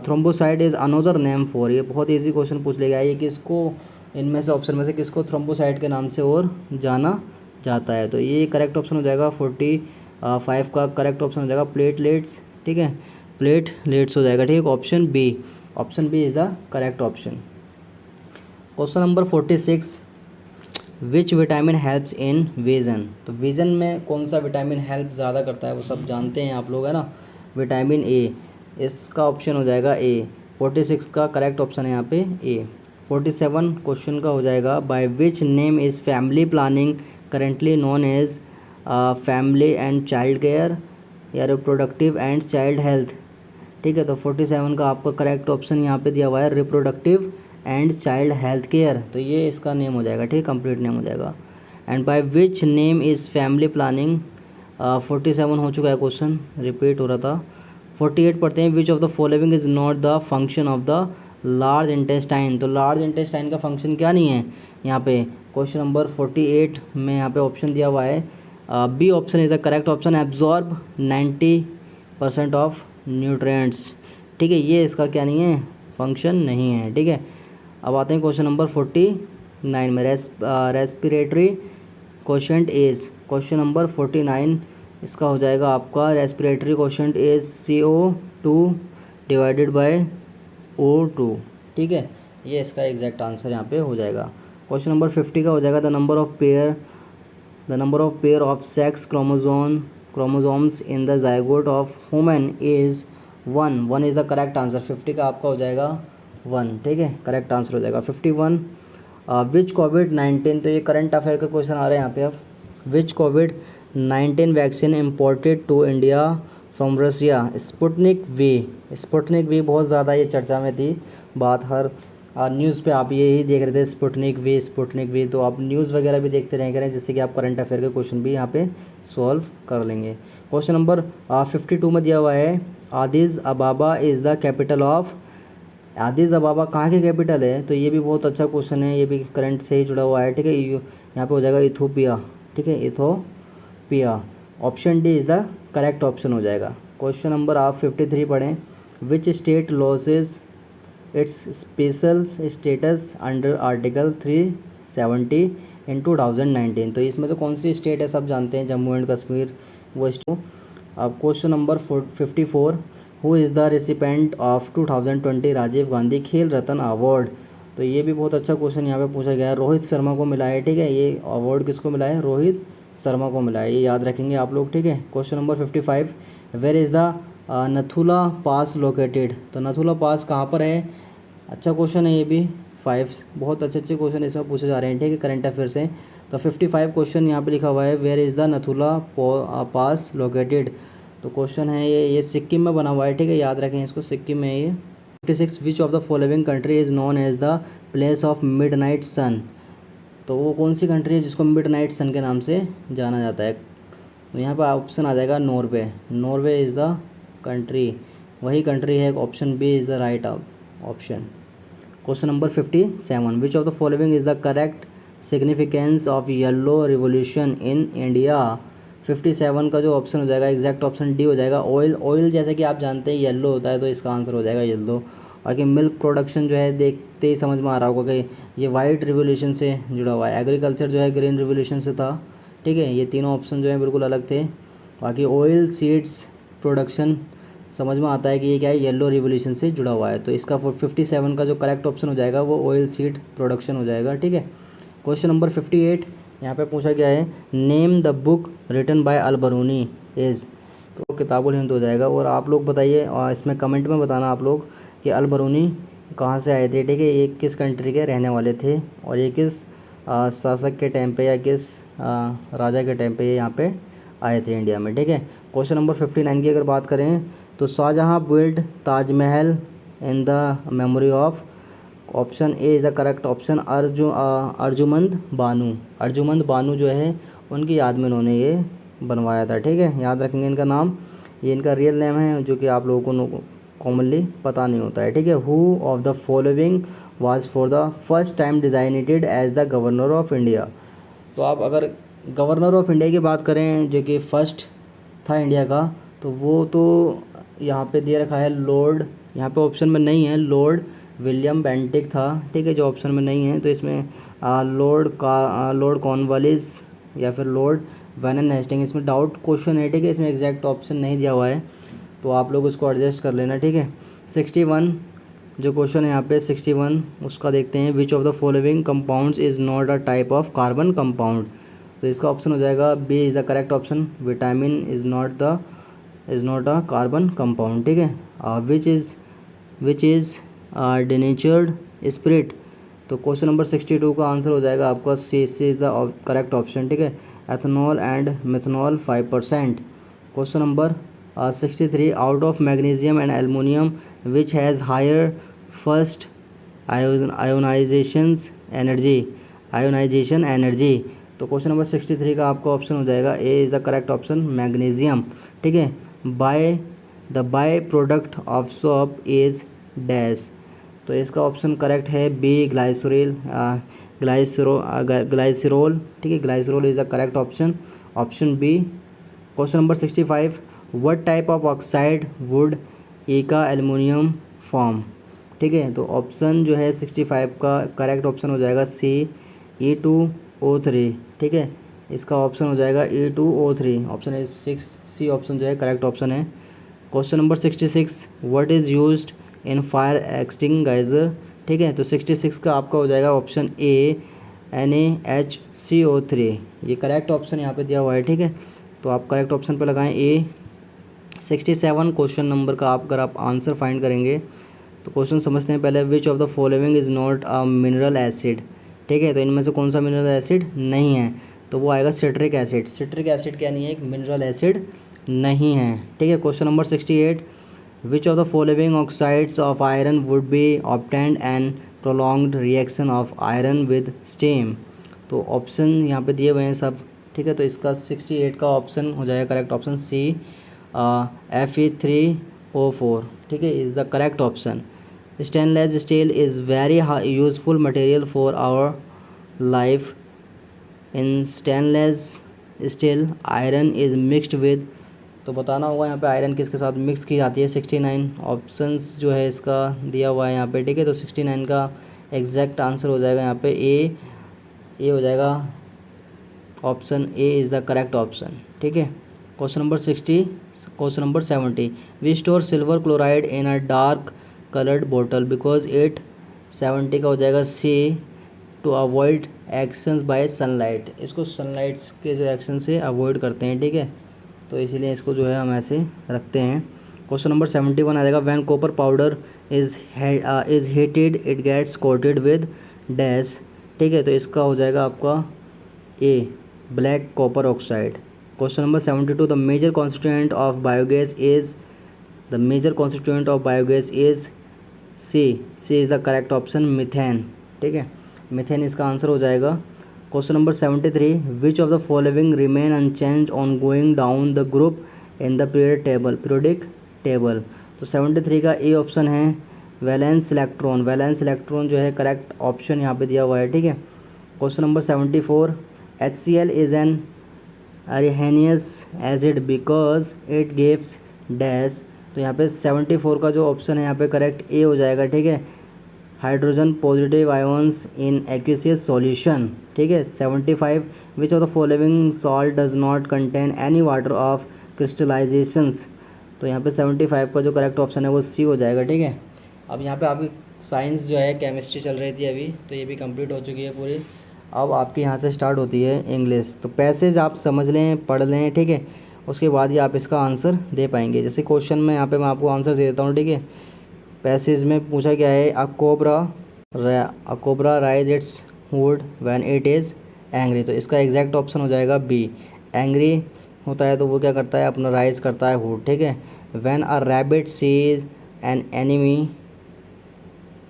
Thrombocyte is another name for. ये बहुत ईजी क्वेश्चन पूछ लेगा, ये किसको इनमें से ऑप्शन में से किसको थ्रोम्बोसाइट के नाम से और जाना जाता है। तो ये करेक्ट ऑप्शन हो जाएगा 45 का करेक्ट ऑप्शन हो जाएगा प्लेटलेट्स, ठीक है। प्लेटलेट्स हो जाएगा, ठीक है। Option B is the correct option. Question number 46। Which vitamin helps in vision. तो विजन में कौन सा विटामिन हेल्प ज़्यादा करता है वो सब जानते हैं आप लोग, है ना। विटामिन ए, इसका ऑप्शन हो जाएगा ए। 46 का करेक्ट ऑप्शन है यहाँ पे ए। 47 क्वेश्चन का हो जाएगा by which name is family planning currently known as family and child care या रिप्रोडक्टिव एंड चाइल्ड हेल्थ, ठीक है। तो 47 का आपका करेक्ट ऑप्शन यहाँ पे दिया हुआ है reproductive and child health care. तो ये इसका नेम हो जाएगा, ठीक है, कंप्लीट नेम हो जाएगा। And bye which name is family planning. 47 हो चुका है क्वेश्चन, रिपीट हो रहा था। 48 पढ़ते हैं। Which of the following is not the function of the large intestine. तो लार्ज इंटेस्टाइन का फंक्शन क्या नहीं है यहाँ पे। क्वेश्चन नंबर 48 में यहाँ पे ऑप्शन दिया हुआ है B option is the correct option, absorb 90% of nutrients, ठीक है। ये इसका क्या नहीं है, फंक्शन नहीं है, ठीक है। अब आते हैं क्वेश्चन नंबर 49 में। Respiratory quotient is. Question number 49 इसका हो जाएगा आपका respiratory quotient is CO2 divided by O2, ठीक है। ये इसका एग्जैक्ट आंसर यहाँ पे हो जाएगा। क्वेश्चन नंबर 50 का हो जाएगा the number of pair of sex chromosomes in the zygote of human is 1 is the correct answer. 50 का आपका हो जाएगा 1, ठीक है, करेक्ट आंसर हो जाएगा 51। विच कोविड-19, तो ये करंट अफेयर का क्वेश्चन आ रहा है यहाँ पे। अब विच कोविड-19 vaccine imported to India from Russia. Sputnik V बहुत ज़्यादा ये चर्चा में थी, बात हर न्यूज़ पे आप यही देख रहे थे स्पुतनिक वी। तो आप न्यूज़ वगैरह भी देखते रह करें, जिससे कि आप करंट अफेयर के क्वेश्चन भी यहाँ पे सॉल्व कर लेंगे। क्वेश्चन नंबर 52 में दिया हुआ है Addis Ababa is the capital of. Addis Ababa कहाँ की कैपिटल है। तो ये भी बहुत अच्छा क्वेश्चन है, ये भी करंट से ही जुड़ा हुआ है, ठीक है। यहाँ पे हो जाएगा इथोपिया, ठीक है, Ethiopia. Option D is the correct option हो जाएगा। क्वेश्चन नंबर आप 53 पढ़ें। Which state losses it's special status under article 370 इन 2019। तो इसमें से कौन सी स्टेट है, सब जानते हैं, जम्मू एंड कश्मीर वो स्टेट। अब question number 54। Who is the recipient of 2020 Rajiv Gandhi Khel Ratna award. तो ये भी बहुत अच्छा क्वेश्चन यहाँ पे पूछा गया है, रोहित शर्मा को मिला है, ठीक है। ये अवार्ड किसको मिला है, रोहित शर्मा को मिला है, ये याद रखेंगे आप लोग, ठीक है। Question number 55। Where is the Nathula pass located. तो नथुला पास कहाँ पर है, अच्छा क्वेश्चन है ये भी। 5 बहुत अच्छे क्वेश्चन इसमें पूछे जा रहे हैं, ठीक है, करंट अफेयर से। तो 55 क्वेश्चन यहाँ पे लिखा हुआ है where is the Nathula pass located. तो क्वेश्चन है ये सिक्किम में बना हुआ है, ठीक है, याद रखें इसको, सिक्किम में ये। 56। Which of the following country is known as the place of midnight sun. तो वो कौन सी कंट्री है जिसको मिडनाइट सन के नाम से जाना जाता है। तो यहाँ पर ऑप्शन आ जाएगा नॉर्वे इज़ द कंट्री, वही कंट्री है। Option B is the right option. Question number 57। Which of the following is the correct significance of yellow revolution in India 57 का जो ऑप्शन हो जाएगा एग्जैक्ट ऑप्शन डी हो जाएगा। ऑयल, ऑयल जैसे कि आप जानते हैं येलो होता है, तो इसका आंसर हो जाएगा येलो। बाकी मिल्क प्रोडक्शन जो है देखते ही समझ में आ रहा होगा कि ये वाइट रिवोल्यूशन से जुड़ा हुआ है। एग्रीकल्चर जो है ग्रीन रिवोल्यूशन से था, ठीक है। ये तीनों ऑप्शन जो है बिल्कुल अलग थे। बाकी ऑयल सीड्स प्रोडक्शन समझ में आता है कि ये क्या है, येलो रिवोल्यूशन से जुड़ा हुआ है। तो इसका 57 का जो करेक्ट ऑप्शन हो जाएगा वो ऑयल सीड प्रोडक्शन हो जाएगा, ठीक है। क्वेश्चन नंबर 58 यहाँ पे पूछा गया है, name the book written by Al Biruni is. तो किताबुल हिंद हो जाएगा। और आप लोग बताइए, और इसमें कमेंट में बताना आप लोग कि अल बरूनी कहाँ से आए थे, ठीक है। ये किस कंट्री के रहने वाले थे और ये किस शासक के टाइम पे या किस राजा के टाइम पे ये यहाँ पे आए थे इंडिया में, ठीक है। क्वेश्चन नंबर 59 की अगर बात करें तो Shahjahan build Taj Mahal in the memory of, option A is the correct option Arjumand Banu. Arjumand Banu जो है उनकी याद में उन्होंने ये बनवाया था, ठीक है। याद रखेंगे इनका नाम, ये इनका रियल नेम है जो कि आप लोगों को कॉमनली पता नहीं होता है, ठीक है। Who of the following was for the first time designated as the governor of India. तो आप अगर गवर्नर ऑफ इंडिया की बात करें जो कि फर्स्ट था इंडिया का, तो वो तो यहाँ पे दे रखा है लॉर्ड, यहाँ पे ऑप्शन में नहीं है, लॉर्ड विलियम बेंटिक था, ठीक है, जो ऑप्शन में नहीं है। तो इसमें लॉर्ड कॉर्नवालिस या फिर लॉर्ड वैन हेस्टिंग, इसमें डाउट क्वेश्चन है, ठीक है। इसमें एग्जैक्ट ऑप्शन नहीं दिया हुआ है, तो आप लोग उसको एडजस्ट कर लेना, ठीक है। 61 जो क्वेश्चन है यहाँ पे 61 उसका देखते हैं, which of the following compounds is not a type of carbon compound. तो इसका ऑप्शन हो जाएगा B is the correct option, vitamin is not a carbon compound, ठीक है। Which is denatured spirit. तो क्वेश्चन नंबर 62 का आंसर हो जाएगा आपका C is the correct option, ठीक है। Ethanol and methanol 5%। Question number 63 out of magnesium and aluminium which has higher first ionization energy. तो क्वेश्चन नंबर 63 का आपका ऑप्शन हो जाएगा A is the correct option, magnesium, ठीक है। By product of soap is dash. तो इसका option correct है बी, ग्लाइसरोल, ठीक है। Glycerol is the correct option, option B. Question number 65 what type of oxide would एका एल्युमिनियम फॉर्म, ठीक है। तो ऑप्शन जो है 65 का करेक्ट ऑप्शन हो जाएगा सी, E2O3, ठीक है। इसका ऑप्शन हो जाएगा E2O3, ऑप्शन है 6 सी ऑप्शन जो है करेक्ट ऑप्शन है। Question number 66 what is used in fire extinguisher, ठीक है। तो 66 का आपका हो जाएगा ऑप्शन ए, NaHCO3, ये करेक्ट ऑप्शन यहाँ पे दिया हुआ है, ठीक है। तो आप करेक्ट ऑप्शन पे लगाएं ए। 67 क्वेश्चन नंबर का अगर आप आंसर फाइंड करेंगे तो क्वेश्चन समझते हैं पहले, विच of the following is not a mineral acid, ठीक है। तो इनमें से कौन सा मिनरल एसिड नहीं है, तो वो आएगा सिट्रिक एसिड। सिट्रिक एसिड क्या नहीं है, एक मिनरल एसिड नहीं है, ठीक है। Question number 68 which of the following oxides of iron would be obtained and prolonged reaction of iron with steam. तो ऑप्शन यहाँ पे दिए हुए हैं सब, ठीक है। तो इसका 68 का ऑप्शन हो जाएगा करेक्ट ऑप्शन सी, Fe3O4, ठीक है, is the correct option. Stainless steel is very useful material for our life. In stainless steel iron is mixed with, तो बताना होगा यहाँ पे आयरन किसके साथ मिक्स की जाती है। 69 ऑप्शंस जो है इसका दिया हुआ है यहाँ पे, ठीक है। तो 69 का एग्जैक्ट आंसर हो जाएगा यहाँ पे ए हो जाएगा, option A is the correct option, ठीक है। Question number 70 we store silver chloride in a dark coloured बोतल बिकॉज इट, 70 का हो जाएगा C, to avoid actions by sunlight. इसको सनलाइट्स के जो एक्शन से अवॉइड करते हैं, ठीक है। तो इसीलिए इसको जो है हम ऐसे रखते हैं। क्वेश्चन नंबर 71 आ जाएगा, when copper powder is heated it gets coated with dash, ठीक है। तो इसका हो जाएगा आपका A, black copper oxide. Question number 72 the major constituent of biogas is C is the correct option, methane, ठीक है। मिथेन इसका आंसर हो जाएगा। Question number 73 which of the following remain unchanged on going down the group in the periodic table. तो 73 का A option है, valence electron जो है करेक्ट ऑप्शन यहाँ पे दिया हुआ है, ठीक है। Question number 74 HCl is an Arrhenius acid because it gives dash. तो यहाँ पे 74 का जो ऑप्शन है यहाँ पे करेक्ट ए हो जाएगा, ठीक है। Hydrogen positive ions in aqueous solution, ठीक है। 75 which of the following salt does not contain any water of crystallisations. तो यहाँ पे 75 का जो करेक्ट ऑप्शन है वो सी हो जाएगा, ठीक है। अब यहाँ पे आपकी साइंस जो है केमिस्ट्री चल रही थी अभी, तो ये भी कंप्लीट हो चुकी है पूरी। अब आपकी यहाँ से स्टार्ट होती है इंग्लिश। तो पैसेज आप समझ लें, पढ़ लें, ठीक है। उसके बाद ही आप इसका आंसर दे पाएंगे। जैसे क्वेश्चन में यहाँ पे मैं आपको आंसर दे देता हूँ, ठीक है। पैसेज में पूछा गया है a cobra rise its hood when it is angry. तो इसका एग्जैक्ट ऑप्शन हो जाएगा बी। एंग्री होता है तो वो क्या करता है, अपना राइज करता है हुड, ठीक है। When a rabbit sees an enemy,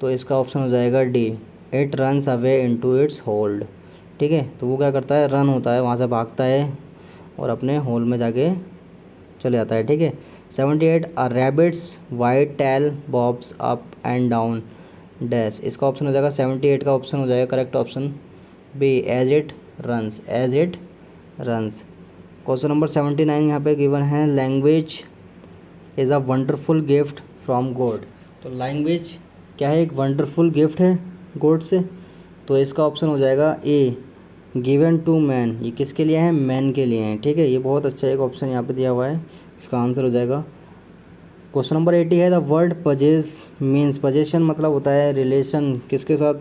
तो इसका ऑप्शन हो जाएगा D. It runs away into its hold, ठीक है। तो वो क्या करता है, रन होता है, वहाँ से भागता है और अपने होल में जाके चले जाता है, ठीक है। 78 a rabbit's white tail bobs up and down dash. इसका ऑप्शन हो जाएगा 78 का ऑप्शन हो जाएगा correct option B, as it runs, as it runs. Question number 79 यहाँ पे गिवन है language is a wonderful gift from God. तो लैंग्वेज क्या है, एक वंडरफुल गिफ्ट है गॉड से। तो इसका ऑप्शन हो जाएगा ए, गिवन टू मैन। ये किसके लिए है, मैन के लिए है, ठीक है। ये बहुत अच्छा एक ऑप्शन यहाँ पे दिया हुआ है, इसका आंसर हो जाएगा। क्वेश्चन नंबर 80 है the word possess means, possession मतलब होता है रिलेशन, किसके साथ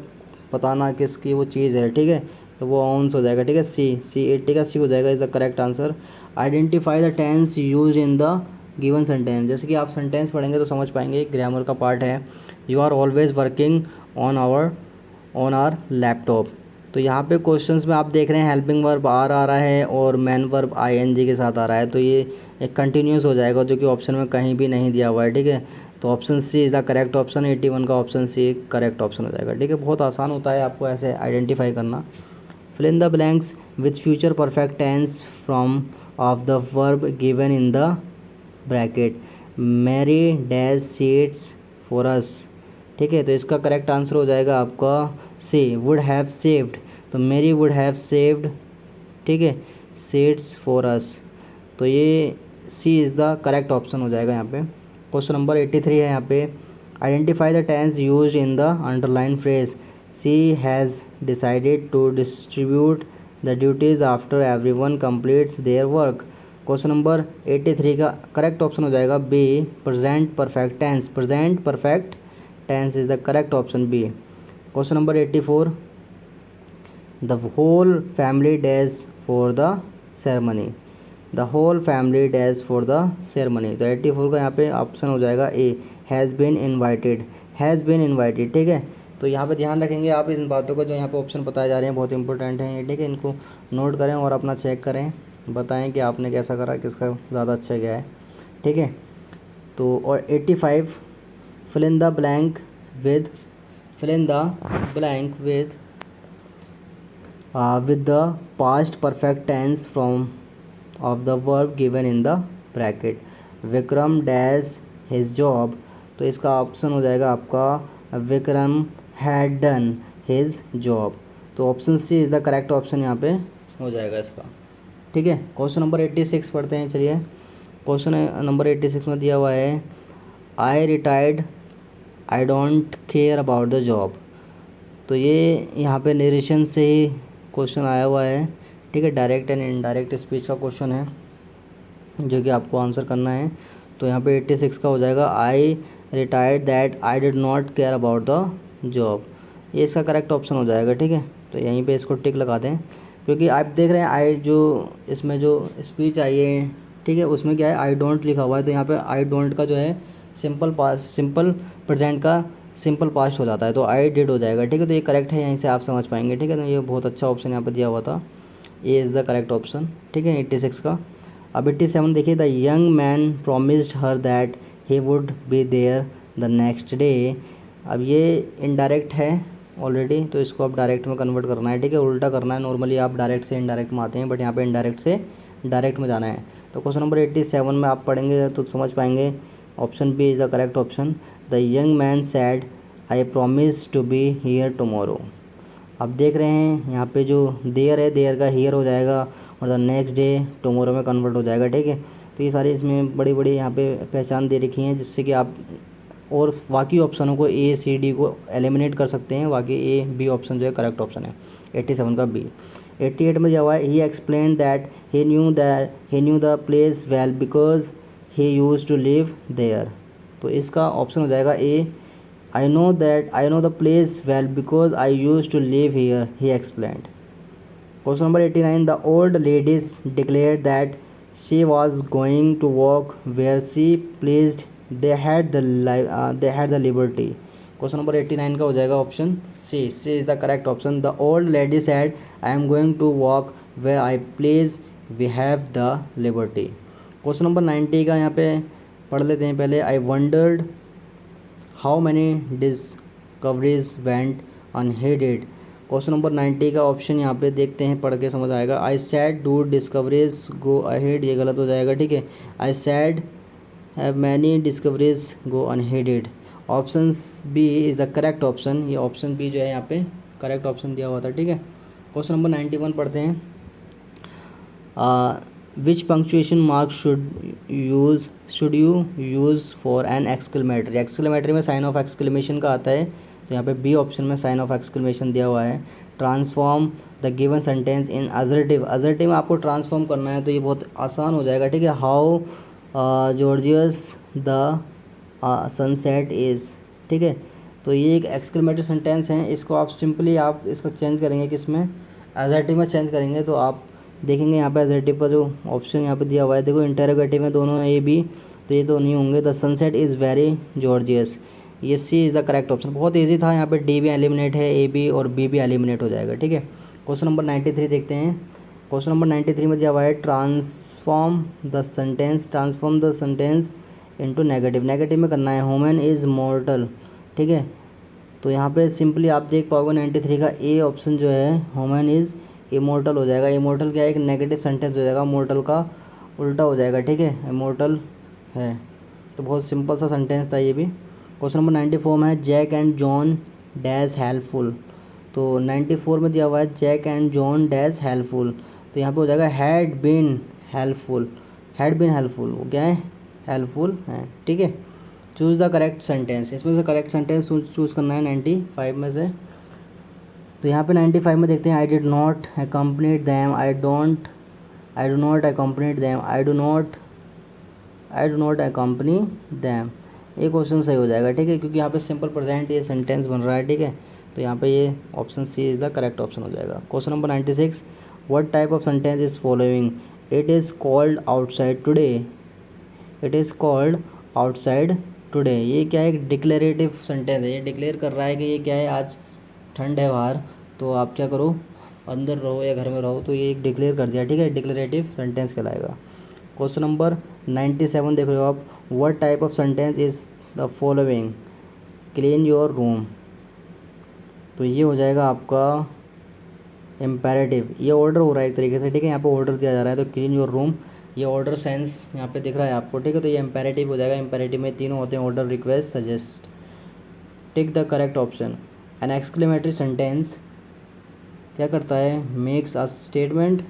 बताना, किसकी वो चीज़ है, ठीक है। तो वो ऑन्स हो जाएगा, ठीक है। सी 80 का सी हो जाएगा is the correct answer. Identify the tense use in the given sentence. जैसे कि आप सेंटेंस पढ़ेंगे तो समझ पाएंगे, ग्रामर का पार्ट है। You are always working on our laptop. तो यहाँ पे क्वेश्चंस में आप देख रहे हैं हेल्पिंग वर्ब आर आ रहा है और मैन वर्ब आईएनजी के साथ आ रहा है। तो ये एक कंटिन्यूस हो जाएगा, जो कि ऑप्शन में कहीं भी नहीं दिया हुआ है, ठीक है। तो option C is the correct option. 81 का ऑप्शन सी करेक्ट ऑप्शन हो जाएगा, ठीक है। बहुत आसान होता है आपको ऐसे आइडेंटिफाई करना। Fill in the blanks with future perfect tense from of the verb given in the bracket. Mary dash seats for us, ठीक है। तो इसका करेक्ट आंसर हो जाएगा आपका सी, वुड हैव सेव्ड। तो मेरी वुड हैव सेव्ड, ठीक है, सीट्स फॉर अस। तो ये सी इज़ द करेक्ट ऑप्शन हो जाएगा यहाँ पे। क्वेश्चन नंबर 83 है यहाँ पे identify the tense use in the underline phrase. She has decided to distribute the duties after everyone completes their work. Question number 83 का करेक्ट ऑप्शन हो जाएगा B, present perfect tense. Present perfect tense is the correct option B. Question number 84 the whole family dash for the ceremony. The whole family dash for the ceremony. तो 84 का यहाँ पे option हो जाएगा ए, has been invited, has been invited, ठीक है। तो यहाँ पे ध्यान रखेंगे आप इन बातों को, जो यहाँ पे ऑप्शन बताए जा रहे हैं बहुत इंपॉर्टेंट हैं ये, ठीक है। इनको नोट करें और अपना चेक करें, बताएं कि आपने कैसा करा, किसका ज़्यादा अच्छा गया है, ठीक है। तो और 85 fill in the blank with the past perfect tense from of the verb given in the bracket. Vikram dash his job। तो इसका ऑप्शन हो जाएगा आपका Vikram had done his job। तो option C is the correct option यहाँ पे हो जाएगा इसका, ठीक है। क्वेश्चन नंबर 86 पढ़ते हैं, चलिए। क्वेश्चन नंबर 86 में दिया हुआ है I retired I don't care about the job. तो ये यहाँ पे नरेशन से ही क्वेश्चन आया हुआ है, ठीक है। डायरेक्ट एंड इनडायरेक्ट स्पीच का क्वेश्चन है जो कि आपको आंसर करना है। तो यहाँ पे 86 का हो जाएगा I retired that I did not care about the job. ये इसका करेक्ट ऑप्शन हो जाएगा, ठीक है। तो यहीं पे इसको टिक लगा दें, क्योंकि आप देख रहे हैं आई जो इसमें जो स्पीच आई है, ठीक है, उसमें क्या है आई डोंट लिखा हुआ है। तो यहाँ पे आई डोंट का जो है सिंपल प्रेजेंट का सिंपल पास्ट हो जाता है, तो आई डिड हो जाएगा, ठीक है। तो ये करेक्ट है, यहीं से आप समझ पाएंगे, ठीक है। तो ये बहुत अच्छा ऑप्शन यहाँ पर दिया हुआ था, A is the correct option, ठीक है, 86 का। अब 87 देखिए the young man promised her that he would be there the next day. अब ये इनडायरेक्ट है ऑलरेडी, तो इसको आप डायरेक्ट में कन्वर्ट करना है, ठीक है, उल्टा करना है। नॉर्मली आप डायरेक्ट से इनडायरेक्ट में आते हैं, बट यहाँ पे इनडायरेक्ट से डायरेक्ट में जाना है। तो क्वेश्चन नंबर 87 में आप पढ़ेंगे तो समझ पाएंगे, option B is the correct option. The young man said I promise to be here tomorrow. अब देख रहे हैं यहाँ पे जो देयर है, देयर का हियर हो जाएगा, मतलब नेक्स्ट डे टुमारो में कन्वर्ट हो जाएगा, ठीक है। तो ये सारी इसमें बड़ी बड़ी यहाँ पे पहचान दे रखी हैं जिससे कि आप और बाकी ऑप्शनों को ए सी डी को एलिमिनेट कर सकते हैं। बाकी ए बी ऑप्शन जो है करेक्ट ऑप्शन है 87 का बी। 88 में दिया हुआ है he explain that he knew the place well because he use to live there. तो इसका ऑप्शन हो जाएगा A I know the place well because I use to live here he explained. Question number 89 the old ladies declare that she was going to walk where she pleased they had the liberty। Question number 89 का हो जाएगा option C is the correct option. The old lady said I am going to walk where I please we have the liberty. Question number 90 का यहाँ पे पढ़ लेते हैं पहले। I wondered how many discoveries went unheeded. Question number 90 का option यहाँ पे देखते हैं, पढ़ के समझ आएगा। I said do discoveries go ahead, ये गलत हो जाएगा, ठीक है। I said have many discoveries go unheeded. Option B is the correct option. ये ऑप्शन बी जो है यहाँ पे करेक्ट ऑप्शन दिया हुआ था, ठीक है। क्वेश्चन नंबर 91 पढ़ते हैं। Which punctuation mark should you use for an exclamatory. Exclamatory में साइन ऑफ एक्सक्लेमेशन का आता है, तो यहाँ पे बी ऑप्शन में साइन ऑफ एक्सक्लेमेशन दिया हुआ है। Transform the given sentence in assertive. Assertive में आपको ट्रांसफॉर्म करना है, तो ये बहुत आसान हो जाएगा, ठीक है। How gorgeous the sunset is, ठीक है। तो ये एक एक्सक्लेमेटरी सेंटेंस है, इसको आप सिंपली आप इसको चेंज करेंगे किसमें, एजर्टिव में चेंज करेंगे। तो आप देखेंगे यहाँ पे एजर्टिव का जो ऑप्शन यहाँ पे दिया हुआ है, देखो इंटरोगेटिव में दोनों ए बी, तो ये तो नहीं होंगे। The sunset is very gorgeous, ये सी इज़ द करेक्ट ऑप्शन। बहुत ईजी था, यहाँ पे डी भी एलिमिनेट है, ए बी और बी भी एलिमिनेट हो जाएगा, ठीक है। क्वेश्चन नंबर 93 देखते हैं। क्वेश्चन नंबर 93 में दिया हुआ है transform the sentence into negative. Negative में करना है ह्यूमन इज़ मॉर्टल, ठीक है। तो यहाँ पे सिंपली आप देख पाओगे 93 का ए ऑप्शन जो है ह्यूमन इज़ इमोर्टल हो जाएगा। इमोर्टल क्या है, एक नेगेटिव सेंटेंस हो जाएगा, मोर्टल का उल्टा हो जाएगा, ठीक है। इमोर्टल है, तो बहुत सिंपल सा सेंटेंस था ये भी। क्वेश्चन नंबर 94 में है Jack and John dash helpful. तो 94 में दिया हुआ है Jack and John dash helpful, तो यहाँ पे हो जाएगा had been helpful. Had been helpful वो क्या है, हेल्पफुल है, ठीक है। चूज़ द करेक्ट सेंटेंस, इसमें से करेक्ट सेंटेंस चूज़ करना है 95 में से। तो यहाँ पे 95 में देखते हैं आई did not accompanied them, I do not accompanied them, I do not accompany them. ये क्वेश्चन सही हो जाएगा, ठीक है, क्योंकि यहाँ पे सिंपल प्रेजेंट ये सेंटेंस बन रहा है, ठीक है। तो यहाँ पे ये option C is the correct option हो जाएगा। Question number 96 what type of sentence is following. It is called outside today, it is called outside today. ये क्या है, एक डिक्लेरेटिव सेंटेंस है, ये डिक्लेयर कर रहा है कि ये क्या है, आज ठंड है बाहर, तो आप क्या करो, अंदर रहो या घर में रहो। तो ये एक डिक्लेयर कर दिया, ठीक है, डिक्लेरेटिव सेंटेंस कहलाएगा। क्वेश्चन नंबर 97 देख रहे हो आप। What type of sentence is the following, clean your room. तो ये हो जाएगा आपका इम्पेरेटिव, ये ऑर्डर हो रहा है एक तरीके से, ठीक है। यहाँ पे ऑर्डर दिया जा रहा है, तो क्लीन योर रूम, ये ऑर्डर सेंस यहाँ पे दिख रहा है आपको, ठीक है। तो ये इम्पेरेटिव हो जाएगा। इम्पेरेटिव में तीनों होते हैं, order, request, suggest. Tick the correct option. An exclamatory sentence क्या करता है, makes a statement,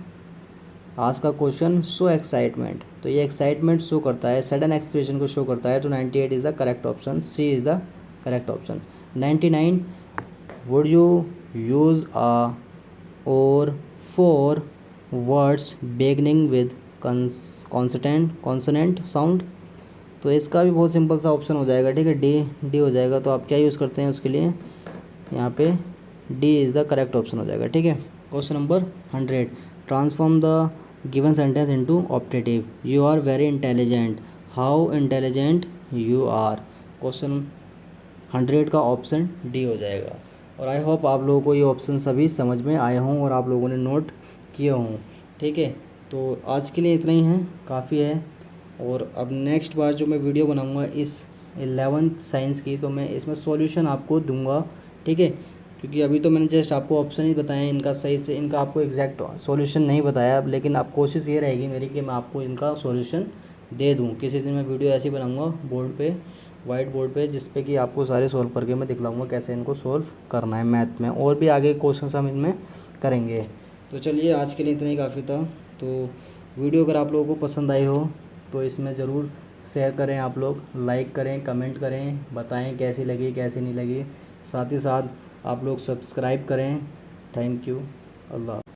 ask a question, show excitement. तो ये एक्साइटमेंट शो करता है, सडन एक्सप्रेशन को शो करता है। तो 98 is the correct option, C is the correct option. 99 would you use a और for words beginning with consonant sound. तो इसका भी बहुत सिंपल सा ऑप्शन हो जाएगा, ठीक है, डी हो जाएगा। तो आप क्या यूज़ करते हैं उसके लिए, यहाँ पे D is the correct option हो जाएगा, ठीक है। Question number 100 transform the given sentence into optative. You are very intelligent, how intelligent you are. Question 100 का ऑप्शन डी हो जाएगा। और आई होप आप लोगों को ये ऑप्शन सभी समझ में आए हों और आप लोगों ने नोट किए हों, ठीक है। तो आज के लिए इतना ही है, काफ़ी है। और अब नेक्स्ट बार जो मैं वीडियो बनाऊंगा इस 11th साइंस की, तो मैं इसमें सॉल्यूशन आपको दूंगा, ठीक है। क्योंकि अभी तो मैंने जस्ट आपको ऑप्शन ही बताया, इनका सही से इनका आपको एग्जैक्ट सॉल्यूशन नहीं बताया, लेकिन अब कोशिश ये रहेगी मेरी कि मैं आपको इनका सॉल्यूशन दे दूँ। किसी दिन मैं वीडियो ऐसी बनाऊँगा बोर्ड पे, वाइट बोर्ड पे, जिस पे कि आपको सारे सॉल्व करके मैं दिखलाऊंगा कैसे इनको सॉल्व करना है मैथ में। और भी आगे क्वेश्चन हम इनमें करेंगे। तो चलिए आज के लिए इतना ही काफ़ी था। तो वीडियो अगर आप लोगों को पसंद आई हो तो इसमें ज़रूर शेयर करें, आप लोग लाइक करें, कमेंट करें, बताएं कैसी लगी कैसी नहीं लगी। साथ ही साथ आप लोग सब्सक्राइब करें। Thank you. अल्लाह।